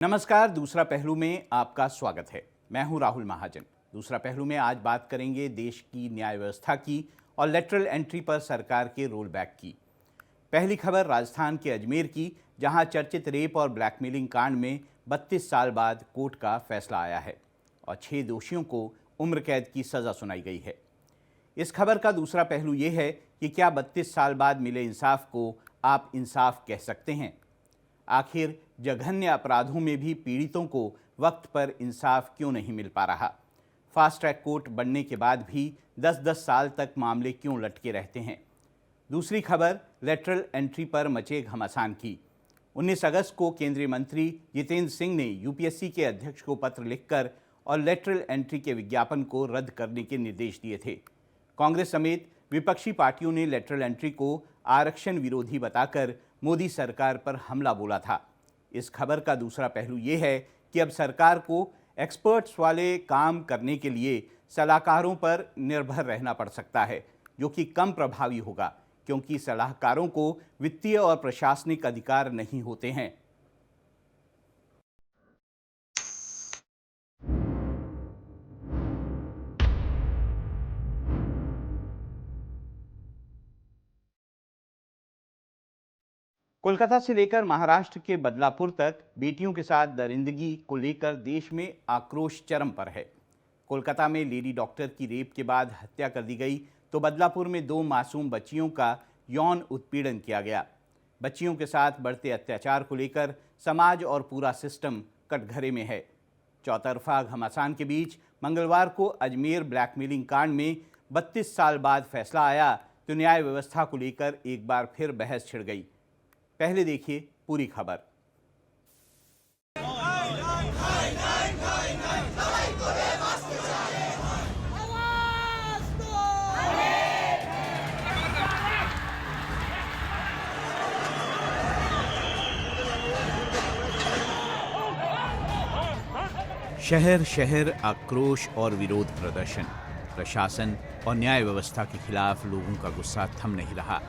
नमस्कार। दूसरा पहलू में आपका स्वागत है। मैं हूं राहुल महाजन। दूसरा पहलू में आज बात करेंगे देश की न्याय व्यवस्था की और लेटरल एंट्री पर सरकार के रोल बैक की। पहली खबर राजस्थान के अजमेर की, जहां चर्चित रेप और ब्लैकमेलिंग कांड में 32 साल बाद कोर्ट का फैसला आया है और 6 दोषियों को उम्र कैद की सज़ा सुनाई गई है। इस खबर का दूसरा पहलू ये है कि क्या 32 साल बाद मिले इंसाफ को आप इंसाफ कह सकते हैं? आखिर जघन्य अपराधों में भी पीड़ितों को वक्त पर इंसाफ क्यों नहीं मिल पा रहा? फास्ट ट्रैक कोर्ट बनने के बाद भी 10-10 साल तक मामले क्यों लटके रहते हैं? दूसरी खबर लेटरल एंट्री पर मचे घमासान की। 19 अगस्त को केंद्रीय मंत्री जितेंद्र सिंह ने यूपीएससी के अध्यक्ष को पत्र लिखकर और लेटरल एंट्री के विज्ञापन को रद्द करने के निर्देश दिए थे। कांग्रेस समेत विपक्षी पार्टियों ने लेटरल एंट्री को आरक्षण विरोधी बताकर मोदी सरकार पर हमला बोला था। इस खबर का दूसरा पहलू ये है कि अब सरकार को एक्सपर्ट्स वाले काम करने के लिए सलाहकारों पर निर्भर रहना पड़ सकता है, जो कि कम प्रभावी होगा क्योंकि सलाहकारों को वित्तीय और प्रशासनिक अधिकार नहीं होते हैं। कोलकाता से लेकर महाराष्ट्र के बदलापुर तक बेटियों के साथ दरिंदगी को लेकर देश में आक्रोश चरम पर है। कोलकाता में लेडी डॉक्टर की रेप के बाद हत्या कर दी गई तो बदलापुर में 2 मासूम बच्चियों का यौन उत्पीड़न किया गया। बच्चियों के साथ बढ़ते अत्याचार को लेकर समाज और पूरा सिस्टम कटघरे में है। चौतरफा घमासान के बीच मंगलवार को अजमेर ब्लैकमेलिंग कांड में 32 साल बाद फैसला आया तो न्याय व्यवस्था को लेकर एक बार फिर बहस छिड़ गई। पहले देखिए पूरी खबर। शहर शहर आक्रोश और विरोध प्रदर्शन। प्रशासन और न्याय व्यवस्था के खिलाफ लोगों का गुस्सा थम नहीं रहा।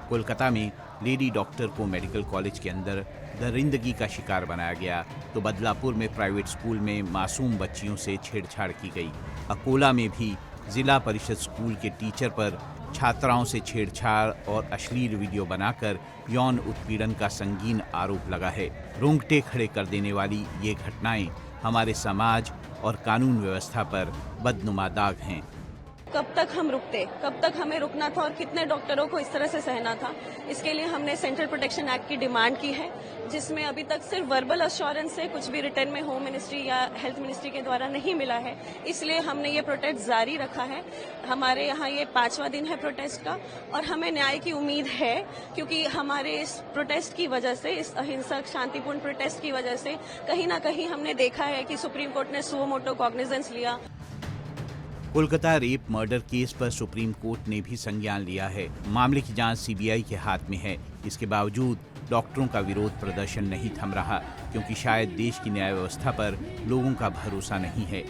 कोलकाता में लेडी डॉक्टर को मेडिकल कॉलेज के अंदर दरिंदगी का शिकार बनाया गया तो बदलापुर में प्राइवेट स्कूल में मासूम बच्चियों से छेड़छाड़ की गई। अकोला में भी जिला परिषद स्कूल के टीचर पर छात्राओं से छेड़छाड़ और अश्लील वीडियो बनाकर यौन उत्पीड़न का संगीन आरोप लगा है। रोंगटे खड़े कर देने वाली ये घटनाएं हमारे समाज और कानून व्यवस्था पर बदनुमा दाग हैं। कब तक हम रुकते, कब तक हमें रुकना था और कितने डॉक्टरों को इस तरह से सहना था? इसके लिए हमने सेंट्रल प्रोटेक्शन एक्ट की डिमांड की है, जिसमें अभी तक सिर्फ वर्बल अश्योरेंस से कुछ भी रिटर्न में होम मिनिस्ट्री या हेल्थ मिनिस्ट्री के द्वारा नहीं मिला है। इसलिए हमने ये प्रोटेस्ट जारी रखा है। हमारे यहाँ ये 5वां दिन है प्रोटेस्ट का और हमें न्याय की उम्मीद है, क्योंकि हमारे इस प्रोटेस्ट की वजह से, इस अहिंसक शांतिपूर्ण प्रोटेस्ट की वजह से कहीं ना कहीं हमने देखा है कि सुप्रीम कोर्ट ने सुओ मोटो कॉग्निजेंस लिया। कोलकाता रेप मर्डर केस पर सुप्रीम कोर्ट ने भी संज्ञान लिया है। मामले की जांच सीबीआई के हाथ में है। इसके बावजूद डॉक्टरों का विरोध प्रदर्शन नहीं थम रहा, क्योंकि शायद देश की न्याय व्यवस्था पर लोगों का भरोसा नहीं है।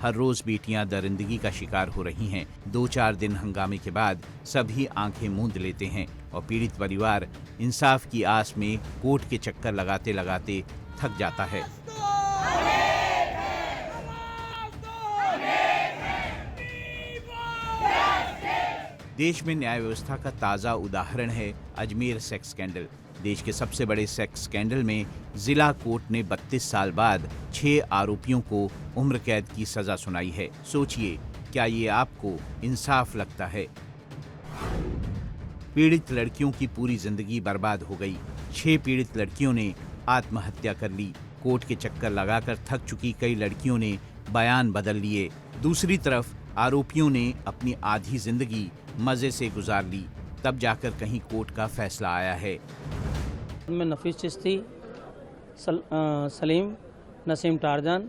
हर रोज बेटियां दरिंदगी का शिकार हो रही हैं। 2-4 दिन हंगामे के बाद सभी आंखें मूंद लेते हैं और पीड़ित परिवार इंसाफ की आस में कोर्ट के चक्कर लगाते लगाते थक जाता है। देश में न्याय व्यवस्था का ताज़ा उदाहरण है अजमेर सेक्स स्कैंडल। देश के सबसे बड़े सेक्स स्कैंडल में जिला कोर्ट ने 32 साल बाद 6 आरोपियों को उम्र कैद की सज़ा सुनाई है। सोचिए, क्या ये आपको इंसाफ लगता है? पीड़ित लड़कियों की पूरी जिंदगी बर्बाद हो गई। 6 पीड़ित लड़कियों ने आत्महत्या कर ली। कोर्ट के चक्कर लगाकर थक चुकी कई लड़कियों ने बयान बदल लिए। दूसरी तरफ आरोपियों ने अपनी आधी जिंदगी मजे से गुजार ली, तब जाकर कहीं कोर्ट का फैसला आया है। मैं नफीस चिश्ती, सलीम, नसीम टारजान,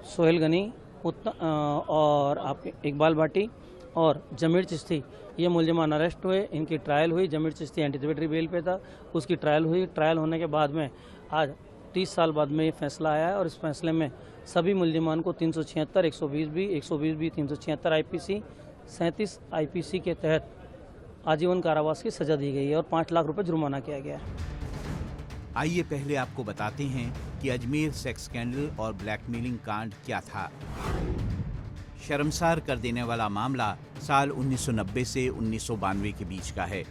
सोहेल गनी और आपके इकबाल भाटी और जमीर चिश्ती, ये मुलजमान अरेस्ट हुए। इनकी ट्रायल हुई। जमीर चिश्ती एंटीसिपेटरी बेल पे था, उसकी ट्रायल हुई। ट्रायल होने के बाद में आज 30 साल बाद में ये फैसला आया है और इस फैसले में सभी मुलजमान को 376, 120 बी, 376 IPC, 37 IPC के तहत आजीवन कारावास की सजा दी गई है और 5 लाख रुपए जुर्माना किया गया है। आइए पहले आपको बताते हैं कि अजमेर सेक्स स्कैंडल और ब्लैकमेलिंग कांड क्या था। शर्मसार कर देने वाला मामला साल 1990 से 1992 के बीच का है।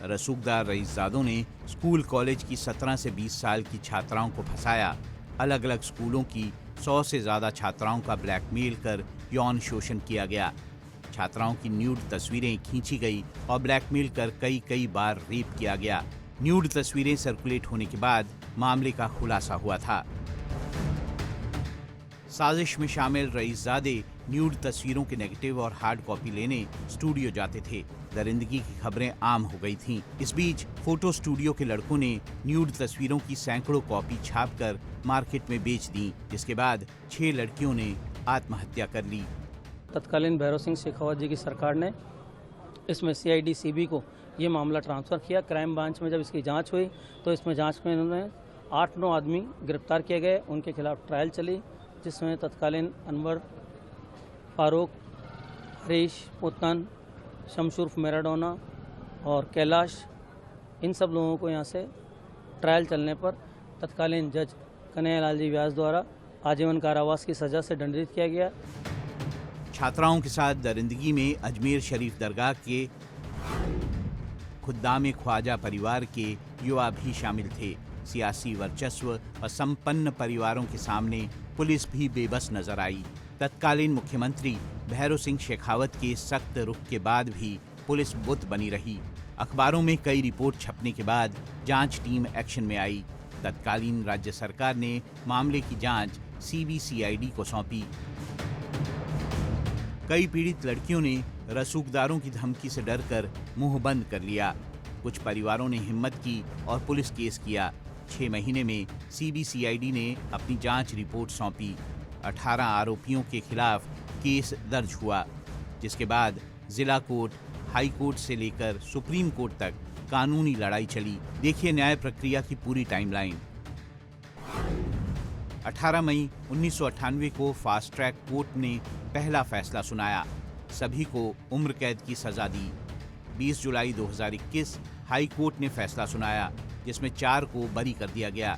रसूखदार रईसजादों ने स्कूल कॉलेज की 17 से 20 साल की छात्राओं को फंसाया। अलग अलग स्कूलों की 100 से ज़्यादा छात्राओं का ब्लैकमेल कर यौन शोषण किया गया। छात्राओं की न्यूड तस्वीरें खींची गई और ब्लैकमेल कर कई बार रेप किया गया। न्यूड तस्वीरें सर्कुलेट होने के बाद मामले का खुलासा हुआ था। साजिश में शामिल रईसजादे न्यूड तस्वीरों के नेगेटिव और हार्ड कॉपी लेने स्टूडियो जाते थे। दरिंदगी की खबरें आम हो गई थीं। इस बीच फोटो स्टूडियो के लड़कों ने न्यूड तस्वीरों की सैकड़ों कॉपी छापकर मार्केट में बेच दी, जिसके बाद 6 लड़कियों ने आत्महत्या कर ली। तत्कालीन भैरव सिंह शेखावत जी की सरकार ने इसमें CID CB को ये मामला ट्रांसफ़र किया। क्राइम ब्रांच में जब इसकी जांच हुई तो इसमें जांच में इन्होंने 8-9 आदमी गिरफ्तार किए गए। उनके खिलाफ ट्रायल चली, जिसमें तत्कालीन अनवर, फारूक, हरीश, पुतन, शमशुर्फ मैराडोना और कैलाश, इन सब लोगों को यहाँ से ट्रायल चलने पर तत्कालीन जज कन्हैयालाल जी व्यास द्वारा आजीवन कारावास की सज़ा से दंडित किया गया। छात्राओं के साथ दरिंदगी में अजमेर शरीफ दरगाह के खुद्दाम ख्वाजा परिवार के युवा भी शामिल थे। सियासी वर्चस्व और संपन्न परिवारों के सामने पुलिस भी बेबस नजर आई। तत्कालीन मुख्यमंत्री भैरव सिंह शेखावत के सख्त रुख के बाद भी पुलिस बुत बनी रही। अखबारों में कई रिपोर्ट छपने के बाद जांच टीम एक्शन में आई। तत्कालीन राज्य सरकार ने मामले की जांच CBCID को सौंपी। कई पीड़ित लड़कियों ने रसूखदारों की धमकी से डरकर मुंह बंद कर लिया। कुछ परिवारों ने हिम्मत की और पुलिस केस किया। 6 महीने में CBCID ने अपनी जांच रिपोर्ट सौंपी। 18 आरोपियों के खिलाफ केस दर्ज हुआ, जिसके बाद जिला कोर्ट, हाई कोर्ट से लेकर सुप्रीम कोर्ट तक कानूनी लड़ाई चली। देखिए न्याय प्रक्रिया की पूरी टाइमलाइन। 18 मई 1998 को फास्ट ट्रैक कोर्ट ने पहला फैसला सुनाया। सभी को उम्र कैद की सजा दी। 20 जुलाई 2021 हाई कोर्ट ने फैसला सुनाया, जिसमें 4 को बरी कर दिया गया।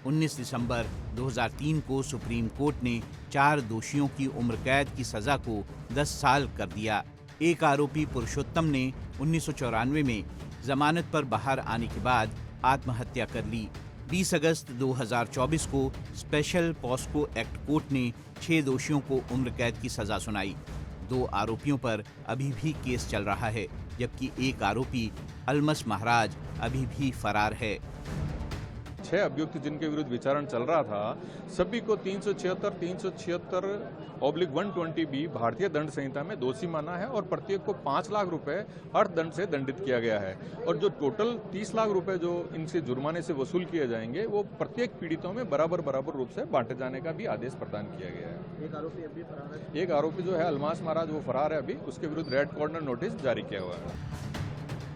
19 दिसंबर 2003 को सुप्रीम कोर्ट ने 4 दोषियों की उम्र कैद की सजा को 10 साल कर दिया। एक आरोपी पुरुषोत्तम ने 1994 में जमानत पर बाहर आने के बाद आत्महत्या कर ली। 20 अगस्त 2024 को स्पेशल पॉस्को एक्ट कोर्ट ने 6 दोषियों को उम्र कैद की सजा सुनाई। 2 आरोपियों पर अभी भी केस चल रहा है, जबकि एक आरोपी अलमस महाराज अभी भी फरार है। 6 अभियुक्त जिनके विरुद्ध विचारण चल रहा था, सभी को 376/120B भारतीय दंड संहिता में दोषी माना है और प्रत्येक को 5 लाख रुपए अर्थदंड से दंडित किया गया है। और जो टोटल 30 लाख रुपए जो इनसे जुर्माने से वसूल किए जाएंगे, वो प्रत्येक पीड़ितों में बराबर रूप से बांटे जाने का भी आदेश प्रदान किया गया है। एक आरोपी अभी फरार है। एक आरोपी जो है अलमास महाराज, वो फरार है। अभी उसके विरुद्ध रेड कॉर्नर नोटिस जारी किया हुआ है।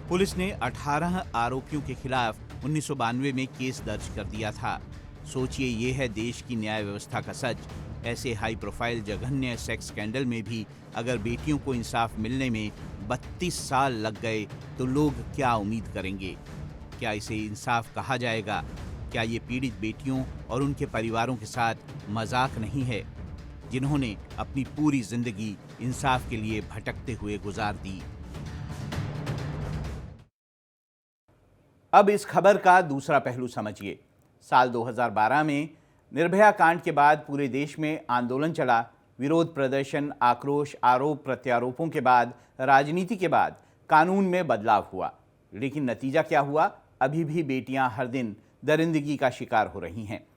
पुलिस ने 18 आरोपियों के खिलाफ 1992 में केस दर्ज कर दिया था। सोचिए, ये है देश की न्याय व्यवस्था का सच। ऐसे हाई प्रोफाइल जघन्य सेक्स स्कैंडल में भी अगर बेटियों को इंसाफ मिलने में 32 साल लग गए तो लोग क्या उम्मीद करेंगे? क्या इसे इंसाफ कहा जाएगा? क्या ये पीड़ित बेटियों और उनके परिवारों के साथ मजाक नहीं है, जिन्होंने अपनी पूरी जिंदगी इंसाफ के लिए भटकते हुए गुजार दी? अब इस खबर का दूसरा पहलू समझिए। साल 2012 में निर्भया कांड के बाद पूरे देश में आंदोलन चला। विरोध प्रदर्शन, आक्रोश, आरोप प्रत्यारोपों के बाद, राजनीति के बाद कानून में बदलाव हुआ। लेकिन नतीजा क्या हुआ? अभी भी बेटियां हर दिन दरिंदगी का शिकार हो रही हैं।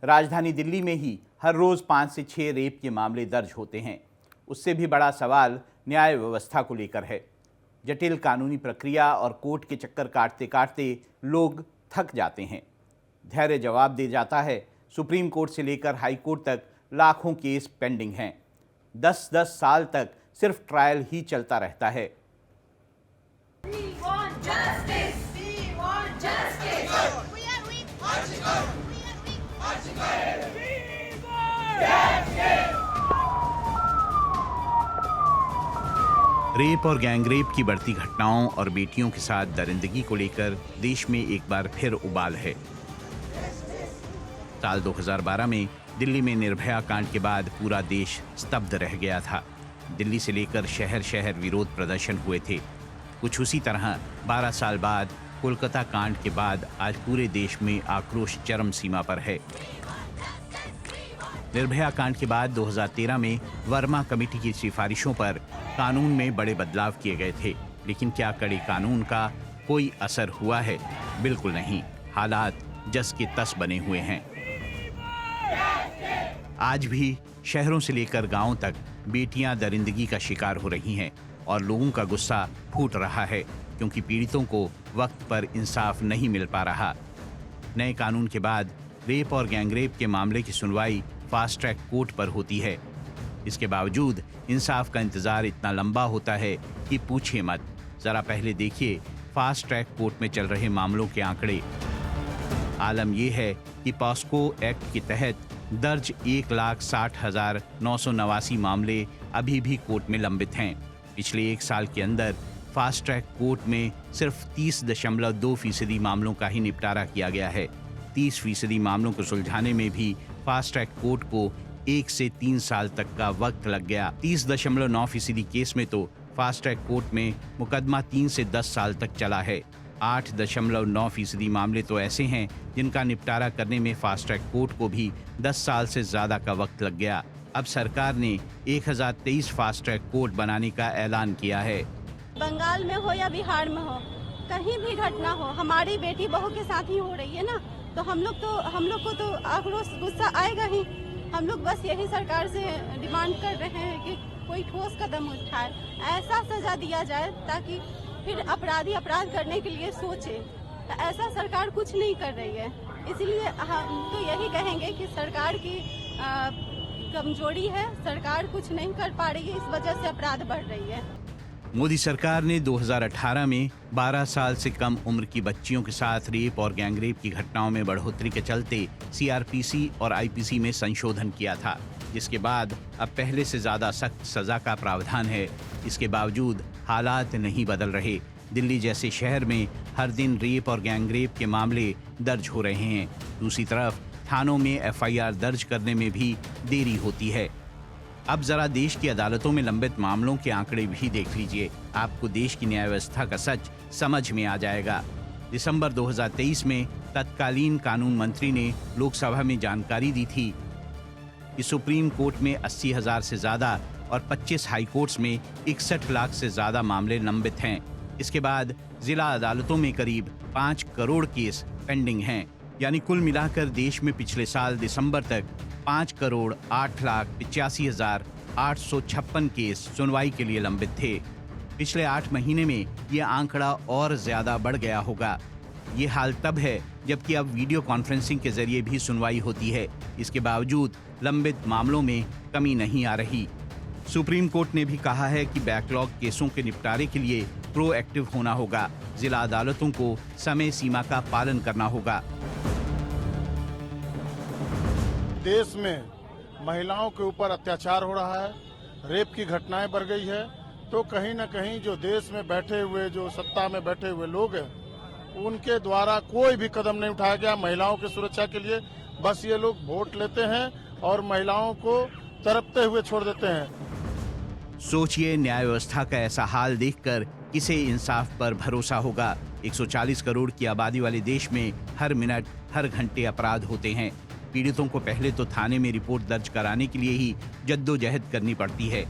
राजधानी दिल्ली में ही हर रोज़ 5 से 6 रेप के मामले दर्ज होते हैं। उससे भी बड़ा सवाल न्याय व्यवस्था को लेकर है। जटिल कानूनी प्रक्रिया और कोर्ट के चक्कर काटते काटते लोग थक जाते हैं। धैर्य जवाब दे जाता है। सुप्रीम कोर्ट से लेकर हाई कोर्ट तक लाखों केस पेंडिंग हैं। 10-10 साल तक सिर्फ ट्रायल ही चलता रहता है। रेप और गैंगरेप की बढ़ती घटनाओं और बेटियों के साथ दरिंदगी को लेकर देश में एक बार फिर उबाल है। साल 2012 में दिल्ली में निर्भया कांड के बाद पूरा देश स्तब्ध रह गया था। दिल्ली से लेकर शहर शहर विरोध प्रदर्शन हुए थे। कुछ उसी तरह 12 साल बाद कोलकाता कांड के बाद आज पूरे देश में आक्रोश चरम सीमा पर है। निर्भया कांड के बाद 2013 में वर्मा कमेटी की सिफारिशों पर कानून में बड़े बदलाव किए गए थे, लेकिन क्या कड़े कानून का कोई असर हुआ है? बिल्कुल नहीं। हालात जस के तस बने हुए हैं। आज भी शहरों से लेकर गांवों तक बेटियां दरिंदगी का शिकार हो रही हैं और लोगों का गुस्सा फूट रहा है, क्योंकि पीड़ितों को वक्त पर इंसाफ नहीं मिल पा रहा। नए कानून के बाद रेप और गैंगरेप के मामले की सुनवाई फास्ट ट्रैक कोर्ट पर होती है। इसके बावजूद इंसाफ का इंतजार इतना लंबा होता है कि पूछिए मत। जरा पहले देखिए फास्ट ट्रैक कोर्ट में चल रहे मामलों के आंकड़े। आलम यह है कि पॉस्को एक्ट के तहत दर्ज 1,60,989 मामले अभी भी कोर्ट में लंबित हैं। पिछले एक साल के अंदर फास्ट ट्रैक कोर्ट में सिर्फ 30.2% मामलों का ही निपटारा किया गया है। 30% मामलों को सुलझाने में भी फास्ट ट्रैक कोर्ट को 1 से 3 साल तक का वक्त लग गया। 30.9% केस में तो फास्ट ट्रैक कोर्ट में मुकदमा 3 से 10 साल तक चला है। 8.9% मामले तो ऐसे हैं जिनका निपटारा करने में फास्ट ट्रैक कोर्ट को भी 10 साल से ज्यादा का वक्त लग गया। अब सरकार ने 1023 फास्ट ट्रैक कोर्ट बनाने का ऐलान किया है। बंगाल में हो या बिहार में हो, कहीं भी घटना हो, हमारी बेटी बहू के साथ ही हो रही है ना, तो हम लोग को तो आक्रोश गुस्सा आएगा ही। हम लोग बस यही सरकार से डिमांड कर रहे हैं कि कोई ठोस कदम उठाए, ऐसा सजा दिया जाए ताकि फिर अपराधी अपराध करने के लिए सोचे। तो ऐसा सरकार कुछ नहीं कर रही है, इसलिए हम तो यही कहेंगे कि सरकार की कमजोरी है, सरकार कुछ नहीं कर पा रही है, इस वजह से अपराध बढ़ रही है। मोदी सरकार ने 2018 में 12 साल से कम उम्र की बच्चियों के साथ रेप और गैंगरेप की घटनाओं में बढ़ोतरी के चलते सीआरपीसी और आईपीसी में संशोधन किया था, जिसके बाद अब पहले से ज्यादा सख्त सजा का प्रावधान है। इसके बावजूद हालात नहीं बदल रहे। दिल्ली जैसे शहर में हर दिन रेप और गैंगरेप के मामले दर्ज हो रहे हैं। दूसरी तरफ थानों में एफआईआर दर्ज करने में भी देरी होती है। अब जरा देश की अदालतों में लंबित मामलों के आंकड़े भी देख लीजिए, आपको देश की न्याय व्यवस्था का सच समझ में आ जाएगा। दिसंबर 2023 में तत्कालीन कानून मंत्री ने लोकसभा में जानकारी दी थी कि सुप्रीम कोर्ट में 80,000 से ज्यादा और 25 हाई कोर्ट्स में 61 लाख से ज्यादा मामले लंबित हैं। इसके बाद जिला अदालतों में करीब 5 करोड़ केस पेंडिंग हैं। यानी कुल मिलाकर देश में पिछले साल दिसंबर तक 5,85,856 केस सुनवाई के लिए लंबित थे। पिछले 8 महीने में यह आंकड़ा और ज्यादा बढ़ गया होगा। ये हाल तब है जबकि अब वीडियो कॉन्फ्रेंसिंग के जरिए भी सुनवाई होती है। इसके बावजूद लंबित मामलों में कमी नहीं आ रही। सुप्रीम कोर्ट ने भी कहा है कि बैकलॉग केसों के निपटारे के लिए प्रोएक्टिव होना होगा। जिला अदालतों को समय सीमा का पालन करना होगा। देश में महिलाओं के ऊपर अत्याचार हो रहा है, रेप की घटनाएं बढ़ गई है, तो कहीं न कहीं जो देश में बैठे हुए, जो सत्ता में बैठे हुए लोग हैं, उनके द्वारा कोई भी कदम नहीं उठाया गया महिलाओं की सुरक्षा के लिए। बस ये लोग वोट लेते हैं और महिलाओं को तरपते हुए छोड़ देते हैं। सोचिए, न्याय व्यवस्था का ऐसा हाल देखकर किसे इंसाफ पर भरोसा होगा। 140 करोड़ की आबादी वाले देश में हर मिनट हर घंटे अपराध होते हैं। पीड़ितों को पहले तो थाने में रिपोर्ट दर्ज कराने के लिए ही जद्दोजहद करनी पड़ती है।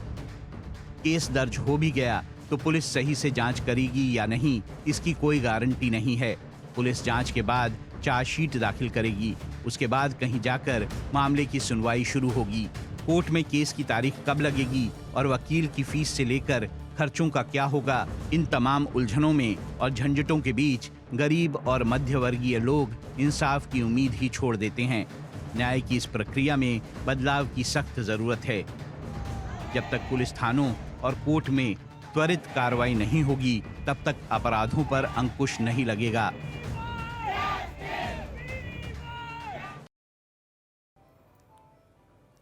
केस दर्ज हो भी गया तो पुलिस सही से जांच करेगी या नहीं, इसकी कोई गारंटी नहीं है। पुलिस जांच के बाद चार्जशीट दाखिल करेगी, उसके बाद कहीं जाकर मामले की सुनवाई शुरू होगी। कोर्ट में केस की तारीख कब लगेगी और वकील की फीस से लेकर खर्चों का क्या होगा, इन तमाम उलझनों में और झंझटों के बीच गरीब और मध्यवर्गीय लोग इंसाफ की उम्मीद ही छोड़ देते हैं। न्याय की इस प्रक्रिया में बदलाव की सख्त जरूरत है। जब तक पुलिस थानों और कोर्ट में त्वरित कार्रवाई नहीं होगी, तब तक अपराधों पर अंकुश नहीं लगेगा।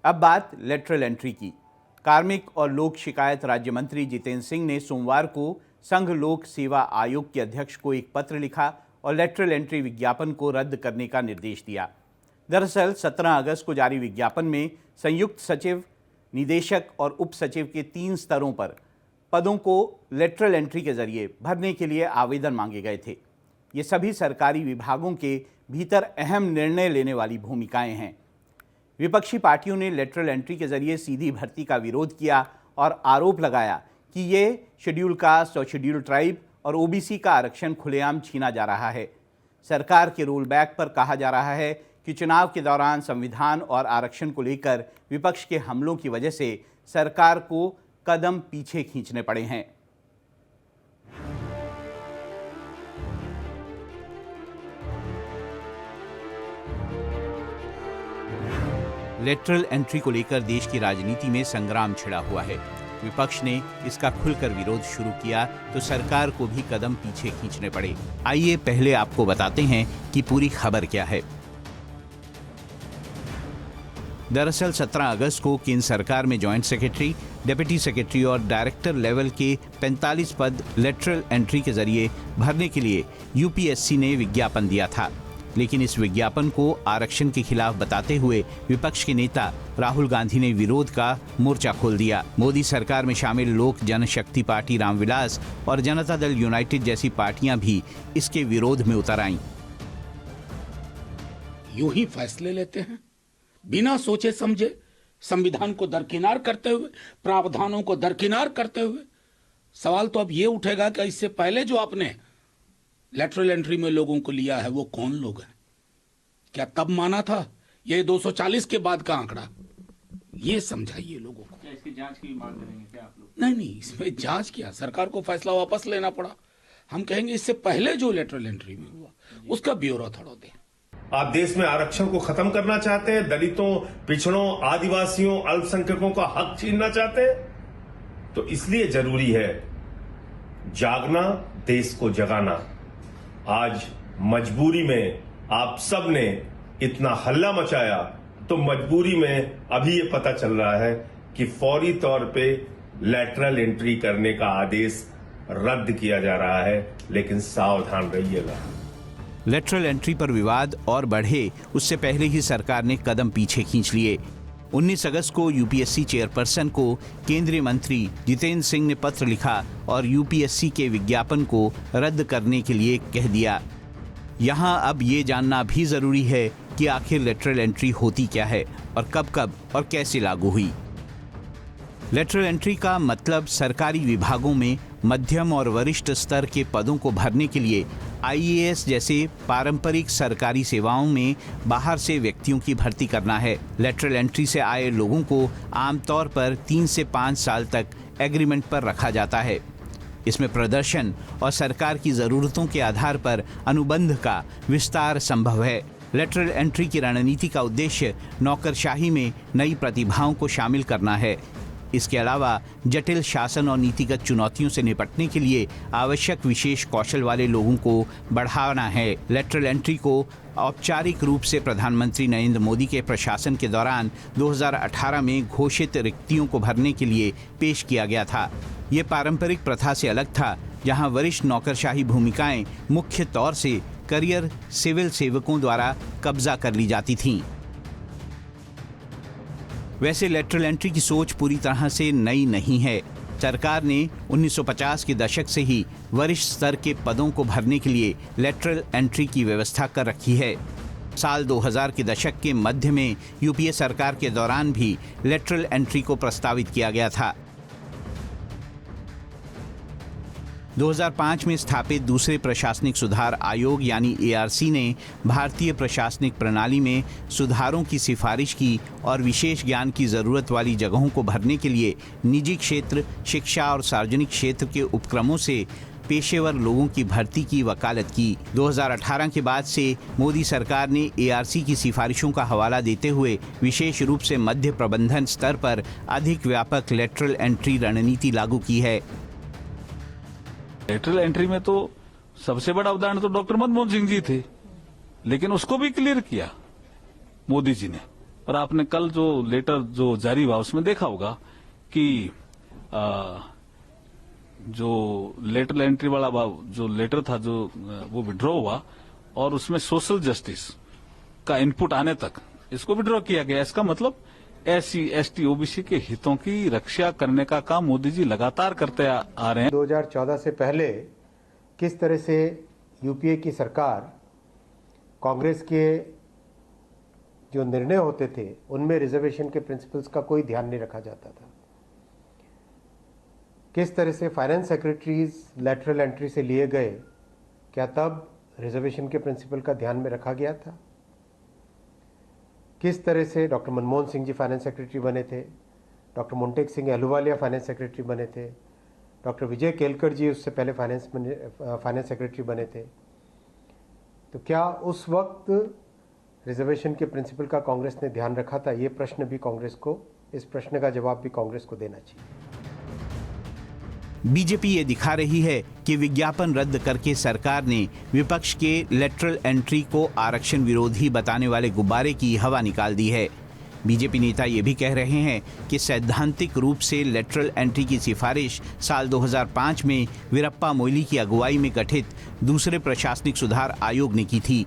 अब बात लेटरल एंट्री की। कार्मिक और लोक शिकायत राज्य मंत्री जितेंद्र सिंह ने सोमवार को संघ लोक सेवा आयोग के अध्यक्ष को एक पत्र लिखा और लेटरल एंट्री विज्ञापन को रद्द करने का निर्देश दिया। दरअसल 17 अगस्त को जारी विज्ञापन में संयुक्त सचिव, निदेशक और उप सचिव के 3 स्तरों पर पदों को लेटरल एंट्री के जरिए भरने के लिए आवेदन मांगे गए थे। ये सभी सरकारी विभागों के भीतर अहम निर्णय लेने वाली भूमिकाएं हैं। विपक्षी पार्टियों ने लेटरल एंट्री के जरिए सीधी भर्ती का विरोध किया और आरोप लगाया कि ये शेड्यूल कास्ट और शेड्यूल ट्राइब और ओबीसी का आरक्षण खुलेआम छीना जा रहा है। सरकार के रोल बैक पर कहा जा रहा है कि चुनाव के दौरान संविधान और आरक्षण को लेकर विपक्ष के हमलों की वजह से सरकार को कदम पीछे खींचने पड़े हैं। लेटरल एंट्री को लेकर देश की राजनीति में संग्राम छिड़ा हुआ है। विपक्ष ने इसका खुलकर विरोध शुरू किया तो सरकार को भी कदम पीछे खींचने पड़े। आइए पहले आपको बताते हैं कि पूरी खबर क्या है। दरअसल 17 अगस्त को केंद्र सरकार में जॉइंट सेक्रेटरी, डिप्टी सेक्रेटरी और डायरेक्टर लेवल के 45 पद लेटरल एंट्री के जरिए भरने के लिए यूपीएससी ने विज्ञापन दिया था। लेकिन इस विज्ञापन को आरक्षण के खिलाफ बताते हुए विपक्ष के नेता राहुल गांधी ने विरोध का मोर्चा खोल दिया। मोदी सरकार में शामिल लोक जनशक्ति पार्टी रामविलास और जनता दल यूनाइटेड जैसी पार्टियां भी इसके विरोध में उतर आईं। यूं ही फैसले लेते हैं बिना सोचे समझे, संविधान को दरकिनार करते हुए, प्रावधानों को दरकिनार करते हुए। सवाल तो अब ये उठेगा कि इससे पहले जो आपने लेटरल एंट्री में लोगों को लिया है वो कौन लोग हैं? क्या तब माना था? ये 240 के बाद का आंकड़ा, ये समझाइए लोगों को। क्या इसकी जांच की मांग करेंगे क्या आप लोग? नहीं, इसमें जांच किया, सरकार को फैसला वापस लेना पड़ा। हम कहेंगे इससे पहले जो लेटरल एंट्री में हुआ उसका ब्यौरा थोड़ा दें। आप देश में आरक्षण को खत्म करना चाहते हैं, दलितों, पिछड़ों, आदिवासियों, अल्पसंख्यकों का हक छीनना चाहते हैं, तो इसलिए जरूरी है जागना, देश को जगाना। आज मजबूरी में आप सब ने इतना हल्ला मचाया, तो मजबूरी में अभी ये पता चल रहा है कि फौरी तौर पे लेटरल एंट्री करने का आदेश रद्द किया जा रहा है, लेकिन सावधान रहिएगा। लेटरल एंट्री पर विवाद और बढ़े उससे पहले ही सरकार ने कदम पीछे खींच लिए। 19 अगस्त को यूपीएससी चेयरपर्सन को केंद्रीय मंत्री जितेंद्र सिंह ने पत्र लिखा और यूपीएससी के विज्ञापन को रद्द करने के लिए कह दिया। यहाँ अब ये जानना भी जरूरी है कि आखिर लेटरल एंट्री होती क्या है और कब और कैसे लागू हुई। लेटरल एंट्री का मतलब सरकारी विभागों में मध्यम और वरिष्ठ स्तर के पदों को भरने के लिए आईएएस जैसे पारंपरिक सरकारी सेवाओं में बाहर से व्यक्तियों की भर्ती करना है। लेटरल एंट्री से आए लोगों को आमतौर पर 3 से 5 साल तक एग्रीमेंट पर रखा जाता है। इसमें प्रदर्शन और सरकार की ज़रूरतों के आधार पर अनुबंध का विस्तार संभव है। लेटरल एंट्री की रणनीति का उद्देश्य नौकरशाही में नई प्रतिभाओं को शामिल करना है। इसके अलावा जटिल शासन और नीतिगत चुनौतियों से निपटने के लिए आवश्यक विशेष कौशल वाले लोगों को बढ़ाना है। लेटरल एंट्री को औपचारिक रूप से प्रधानमंत्री नरेंद्र मोदी के प्रशासन के दौरान 2018 में घोषित रिक्तियों को भरने के लिए पेश किया गया था। ये पारंपरिक प्रथा से अलग था, जहां वरिष्ठ नौकरशाही भूमिकाएं मुख्य तौर से करियर सिविल सेवकों द्वारा कब्जा कर ली जाती थीं। वैसे लेटरल एंट्री की सोच पूरी तरह से नई नहीं है। सरकार ने 1950 के दशक से ही वरिष्ठ स्तर के पदों को भरने के लिए लेटरल एंट्री की व्यवस्था कर रखी है। साल 2000 के दशक के मध्य में यूपीए सरकार के दौरान भी लेटरल एंट्री को प्रस्तावित किया गया था। 2005 में स्थापित दूसरे प्रशासनिक सुधार आयोग यानी एआरसी ने भारतीय प्रशासनिक प्रणाली में सुधारों की सिफारिश की और विशेष ज्ञान की ज़रूरत वाली जगहों को भरने के लिए निजी क्षेत्र, शिक्षा और सार्वजनिक क्षेत्र के उपक्रमों से पेशेवर लोगों की भर्ती की वकालत की। 2018 के बाद से मोदी सरकार ने एआरसी की सिफारिशों का हवाला देते हुए विशेष रूप से मध्य प्रबंधन स्तर पर अधिक व्यापक लेटरल एंट्री रणनीति लागू की है। लेटरल एंट्री में तो सबसे बड़ा उदाहरण तो डॉक्टर मनमोहन सिंह जी थे, लेकिन उसको भी क्लियर किया मोदी जी ने। और आपने कल जो लेटर जो जारी हुआ उसमें देखा होगा कि जो लेटरल एंट्री वाला जो लेटर था जो वो विड्रॉ हुआ और उसमें सोशल जस्टिस का इनपुट आने तक इसको विड्रॉ किया गया। इसका मतलब SC, ST, OBC के हितों की रक्षा करने का काम मोदी जी लगातार करते आ रहे हैं। 2014 से पहले किस तरह से यूपीए की सरकार कांग्रेस के जो निर्णय होते थे उनमें रिजर्वेशन के प्रिंसिपल्स का कोई ध्यान नहीं रखा जाता था। किस तरह से फाइनेंस सेक्रेटरीज लेटरल एंट्री से लिए गए, क्या तब रिजर्वेशन के प्रिंसिपल का ध्यान में रखा गया था? किस तरह से doctor Manmohan Singh ji finance secretary बने थे, doctor Montek Singh Ahluwalia finance secretary बने थे, डॉक्टर विजय केलकर जी उससे पहले फाइनेंस सेक्रेटरी बने थे, तो क्या उस वक्त रिजर्वेशन के प्रिंसिपल का कांग्रेस ने ध्यान रखा था? ये प्रश्न भी कांग्रेस को, इस प्रश्न का जवाब भी कांग्रेस को देना चाहिए। बीजेपी ये दिखा रही है कि विज्ञापन रद्द करके सरकार ने विपक्ष के लेटरल एंट्री को आरक्षण विरोधी बताने वाले गुब्बारे की हवा निकाल दी है। बीजेपी नेता ये भी कह रहे हैं कि सैद्धांतिक रूप से लेटरल एंट्री की सिफारिश साल 2005 में वीरप्पा मोइली की अगुवाई में गठित दूसरे प्रशासनिक सुधार आयोग ने की थी।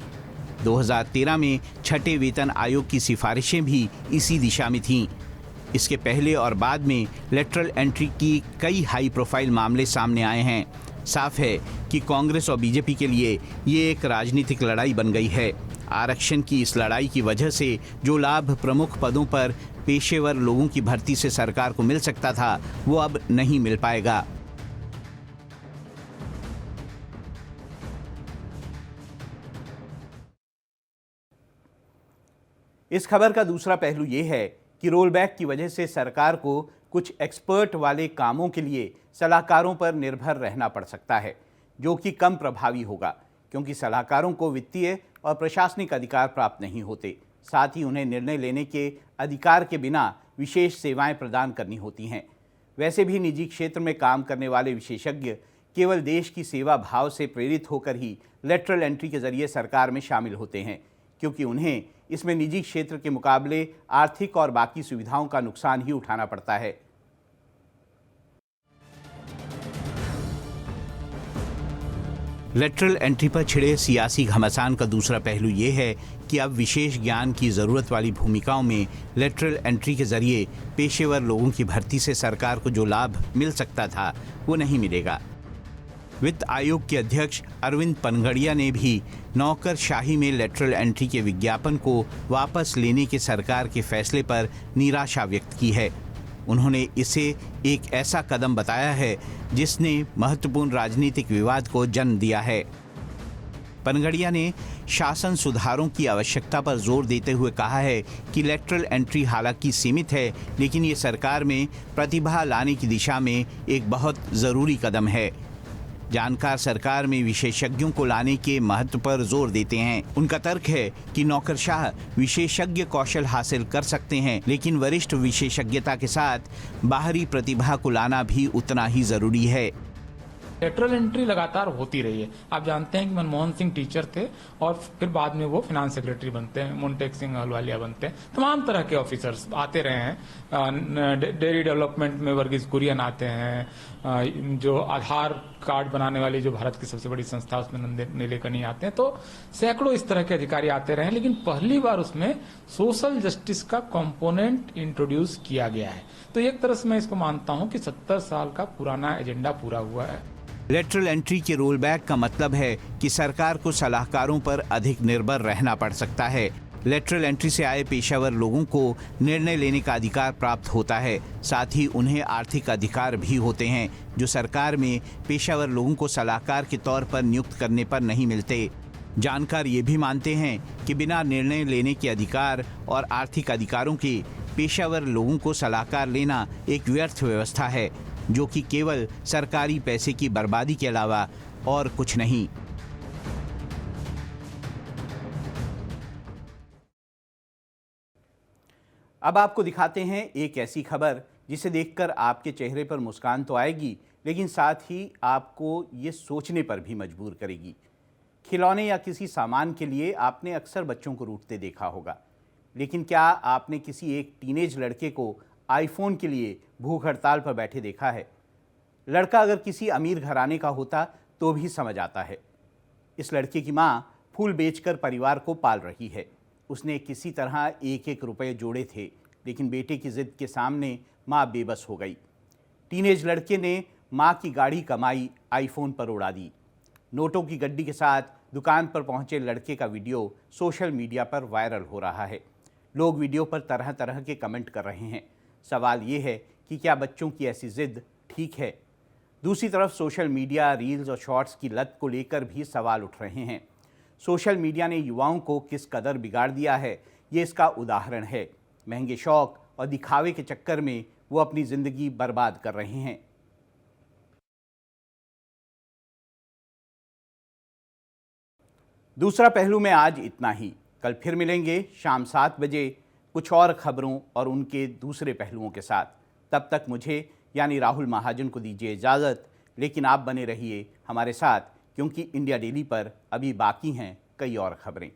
2013 में छठे वेतन आयोग की सिफारिशें भी इसी दिशा में थीं। इसके पहले और बाद में लेटरल एंट्री की कई हाई प्रोफाइल मामले सामने आए हैं। साफ है कि कांग्रेस और बीजेपी के लिए ये एक राजनीतिक लड़ाई बन गई है। आरक्षण की इस लड़ाई की वजह से जो लाभ प्रमुख पदों पर पेशेवर लोगों की भर्ती से सरकार को मिल सकता था, वो अब नहीं मिल पाएगा। इस खबर का दूसरा पहलू ये है कि रोलबैक की वजह से सरकार को कुछ एक्सपर्ट वाले कामों के लिए सलाहकारों पर निर्भर रहना पड़ सकता है, जो कि कम प्रभावी होगा, क्योंकि सलाहकारों को वित्तीय और प्रशासनिक अधिकार प्राप्त नहीं होते। साथ ही उन्हें निर्णय लेने के अधिकार के बिना विशेष सेवाएं प्रदान करनी होती हैं। वैसे भी निजी क्षेत्र में काम करने वाले विशेषज्ञ केवल देश की सेवा भाव से प्रेरित होकर ही लेटरल एंट्री के जरिए सरकार में शामिल होते हैं, क्योंकि उन्हें इसमें निजी क्षेत्र के मुकाबले आर्थिक और बाकी सुविधाओं का नुकसान ही उठाना पड़ता है। लेटरल एंट्री पर छिड़े सियासी घमासान का दूसरा पहलू ये है कि अब विशेष ज्ञान की ज़रूरत वाली भूमिकाओं में लेटरल एंट्री के जरिए पेशेवर लोगों की भर्ती से सरकार को जो लाभ मिल सकता था, वो नहीं मिलेगा। वित्त आयोग के अध्यक्ष अरविंद पनगड़िया ने भी नौकरशाही में लेटरल एंट्री के विज्ञापन को वापस लेने के सरकार के फैसले पर निराशा व्यक्त की है। उन्होंने इसे एक ऐसा कदम बताया है जिसने महत्वपूर्ण राजनीतिक विवाद को जन्म दिया है। पनगड़िया ने शासन सुधारों की आवश्यकता पर जोर देते हुए कहा है कि लेटरल एंट्री हालांकि सीमित है, लेकिन ये सरकार में प्रतिभा लाने की दिशा में एक बहुत ज़रूरी कदम है। जानकार सरकार में विशेषज्ञों को लाने के महत्व पर जोर देते हैं। उनका तर्क है कि नौकरशाह विशेषज्ञ कौशल हासिल कर सकते हैं, लेकिन वरिष्ठ विशेषज्ञता के साथ बाहरी प्रतिभा को लाना भी उतना ही जरूरी है। लेटरल एंट्री लगातार होती रही है। आप जानते हैं कि मनमोहन सिंह टीचर थे और फिर बाद में वो फाइनेंस सेक्रेटरी बनते हैं, मोन्टेक सिंह अहलूवालिया बनते हैं, तमाम तरह के ऑफिसर्स आते रहे हैं। डेयरी डेवलपमेंट में वर्गीज कुरियन आते हैं, जो आधार कार्ड बनाने वाली जो भारत की सबसे बड़ी संस्था उसमें नीलेकनी आते हैं। तो सैकड़ों इस तरह के अधिकारी आते रहे, लेकिन पहली बार उसमें सोशल जस्टिस का कंपोनेंट इंट्रोड्यूस किया गया है। तो एक तरह से मैं इसको मानता हूं कि 70 साल का पुराना एजेंडा पूरा हुआ है। लेटरल एंट्री के रोल बैक का मतलब है कि सरकार को सलाहकारों पर अधिक निर्भर रहना पड़ सकता है। लेटरल एंट्री से आए पेशेवर लोगों को निर्णय लेने का अधिकार प्राप्त होता है, साथ ही उन्हें आर्थिक अधिकार भी होते हैं, जो सरकार में पेशेवर लोगों को सलाहकार के तौर पर नियुक्त करने पर नहीं मिलते। जानकार ये भी मानते हैं कि बिना निर्णय लेने के अधिकार और आर्थिक अधिकारों के पेशेवर लोगों को सलाहकार लेना एक व्यर्थ व्यवस्था है, जो कि केवल सरकारी पैसे की बर्बादी के अलावा और कुछ नहीं। अब आपको दिखाते हैं एक ऐसी खबर जिसे देखकर आपके चेहरे पर मुस्कान तो आएगी, लेकिन साथ ही आपको ये सोचने पर भी मजबूर करेगी। खिलौने या किसी सामान के लिए आपने अक्सर बच्चों को रूठते देखा होगा, लेकिन क्या आपने किसी एक टीनेज लड़के को आईफोन के लिए भूख हड़ताल पर बैठे देखा है। लड़का अगर किसी अमीर घराने का होता तो भी समझ आता है। इस लड़के की माँ फूल बेचकर परिवार को पाल रही है। उसने किसी तरह एक एक रुपये जोड़े थे, लेकिन बेटे की जिद के सामने माँ बेबस हो गई। टीनेज लड़के ने माँ की गाढ़ी कमाई आईफोन पर उड़ा दी। नोटों की गड्डी के साथ दुकान पर पहुंचे लड़के का वीडियो सोशल मीडिया पर वायरल हो रहा है। लोग वीडियो पर तरह तरह के कमेंट कर रहे हैं। सवाल ये है कि क्या बच्चों की ऐसी जिद ठीक है? दूसरी तरफ सोशल मीडिया, रील्स और शॉर्ट्स की लत को लेकर भी सवाल उठ रहे हैं। सोशल मीडिया ने युवाओं को किस कदर बिगाड़ दिया है, ये इसका उदाहरण है। महंगे शौक और दिखावे के चक्कर में वो अपनी ज़िंदगी बर्बाद कर रहे हैं। दूसरा पहलू में आज इतना ही। कल फिर मिलेंगे शाम 7 बजे कुछ और खबरों और उनके दूसरे पहलुओं के साथ। तब तक मुझे यानी राहुल महाजन को दीजिए इजाज़त, लेकिन आप बने रहिए हमारे साथ, क्योंकि इंडिया डेली पर अभी बाकी हैं कई और खबरें।